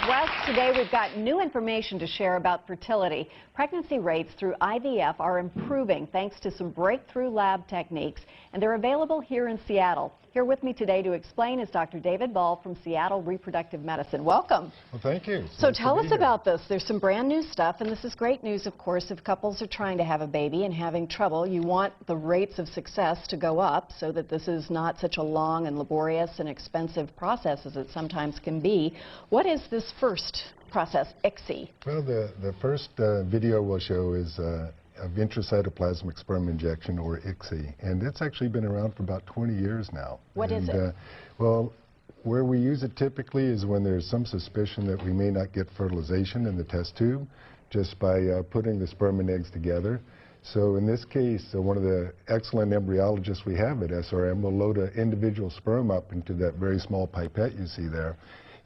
Northwest. Today we've got new information to share about fertility. Pregnancy rates through IVF are improving thanks to some breakthrough lab techniques, and they're available here in Seattle. Here with me today to explain is Dr. David Ball from Seattle Reproductive Medicine. Welcome. Well, thank you. So tell us about this. There's some brand new stuff, and this is great news, of course, if couples are trying to have a baby and having trouble. You want the rates of success to go up so that this is not such a long and laborious and expensive process as it sometimes can be. What is this first process, ICSI? Well, the first video we'll show is a Ventral cytoplasmic sperm injection, or ICSI, and it's actually been around for about 20 years now. What is it? Well, where we use it typically is when there's some suspicion that we may not get fertilization in the test tube, just by putting the sperm and eggs together. So in this case, one of the excellent embryologists we have at SRM will load an individual sperm up into that very small pipette you see there,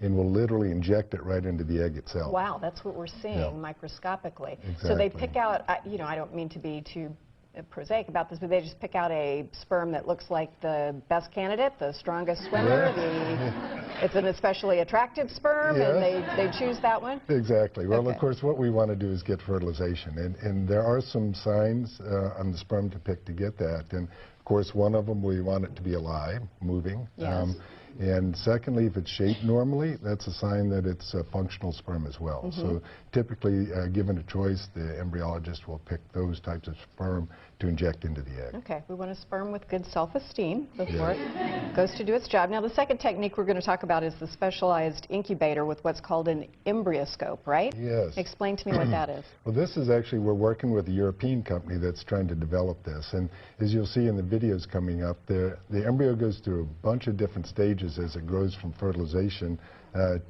and will literally inject it right into the egg itself. Wow, that's what we're seeing microscopically. Exactly. So they pick out, you know, I don't mean to be too prosaic about this, but they just pick out a sperm that looks like the best candidate, the strongest swimmer, it's an especially attractive sperm, and they choose that one? Exactly. Well, Okay. of course, what we want to do is get fertilization, and there are some signs on the sperm to pick to get that, and of course, one of them, we want it to be alive, moving. Yes. And secondly, if it's shaped normally, that's a sign that it's a functional sperm as well. So typically, given a choice, the embryologist will pick those types of sperm to inject into the egg. Okay, we want a sperm with good self-esteem before it goes to do its job. Now, the second technique we're going to talk about is the specialized incubator with what's called an embryoscope, right? Yes. Explain to me what that is. Well, this is actually, we're working with a European company that's trying to develop this. And as you'll see in the videos coming up, the embryo goes through a bunch of different stages as it grows from fertilization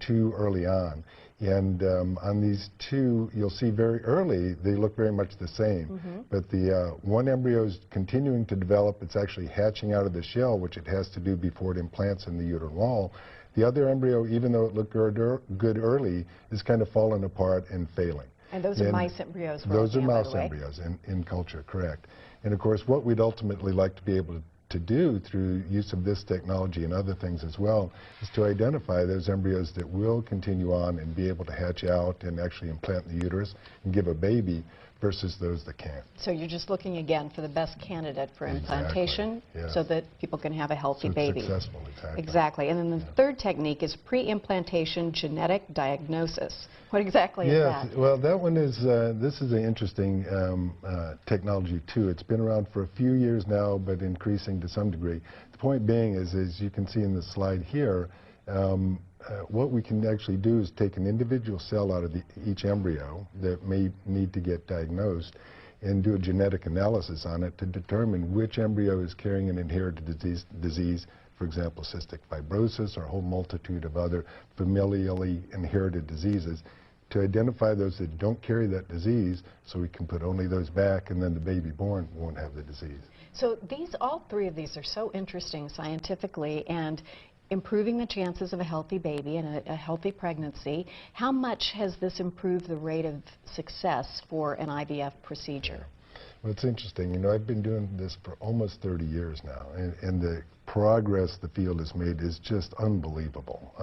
to early on. And on these two, you'll see very early, they look very much the same. But the one embryo is continuing to develop. It's actually hatching out of the shell, which it has to do before it implants in the uterine wall. The other embryo, even though it looked good early, is kind of falling apart and failing. And those are mice embryos. Those are mouse embryos in culture, correct. And of course, what we'd ultimately like to be able to do through use of this technology and other things as well is to identify those embryos that will continue on and be able to hatch out and actually implant in the uterus and give a baby versus those that can't. So you're just looking again for the best candidate for implantation so that people can have a healthy baby. Successful, exactly. Exactly. And then the third technique is pre-implantation genetic diagnosis. What exactly is that? Yes, well, that one is, this is an interesting technology too. It's been around for a few years now, but increasing to some degree. The point being is, as you can see in the slide here, what we can actually do is take an individual cell out of each embryo that may need to get diagnosed and do a genetic analysis on it to determine which embryo is carrying an inherited disease, for example, cystic fibrosis or a whole multitude of other familially inherited diseases, to identify those that don't carry that disease so we can put only those back, and then the baby born won't have the disease. So all three of these are so interesting scientifically and improving the chances of a healthy baby and a healthy pregnancy. How much has this improved the rate of success for an IVF procedure? Well, it's interesting. You know, I've been doing this for almost 30 years now, and the progress the field has made is just unbelievable.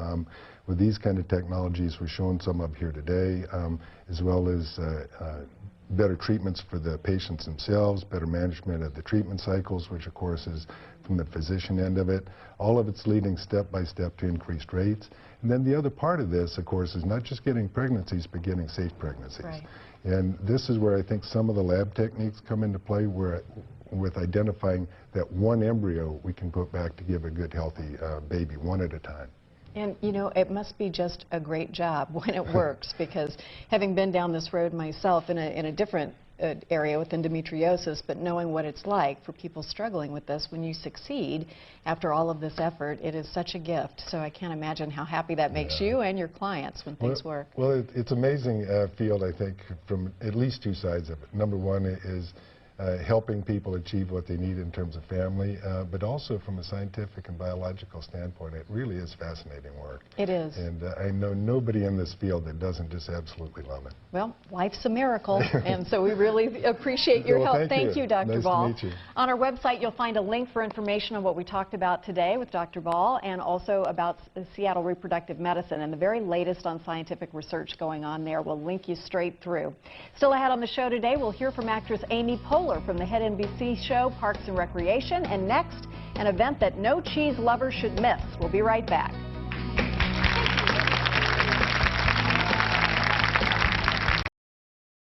With these kind of technologies we're showing some of here today, as well as better treatments for the patients themselves, better management of the treatment cycles, which of course is from the physician end of it. All of it's leading step by step to increased rates. And then the other part of this, of course, is not just getting pregnancies, but getting safe pregnancies. Right. And this is where I think some of the lab techniques come into play, where with identifying that one embryo we can put back to give a good, healthy baby, one at a time. And, you know, it must be just a great job when it works, because having been down this road myself in a different area with endometriosis, but knowing what it's like for people struggling with this, when you succeed after all of this effort, it is such a gift. So I can't imagine how happy that makes you and your clients when things work. Well, it's amazing field, I think, from at least two sides of it. Number one is helping people achieve what they need in terms of family, but also from a scientific and biological standpoint. It really is fascinating work. It is. And I know nobody in this field that doesn't just absolutely love it. Well, life's a miracle, and so we really appreciate your Well, help. Thank you, Dr. Nice Ball. to meet you. On our website, you'll find a link for information on what we talked about today with Dr. Ball, and also about Seattle Reproductive Medicine and the very latest on scientific research going on there. We'll link you straight through. Still ahead on the show today, we'll hear from actress Amy Poehler from the hit NBC show Parks and Recreation, and next, an event that no cheese lover should miss. We'll be right back.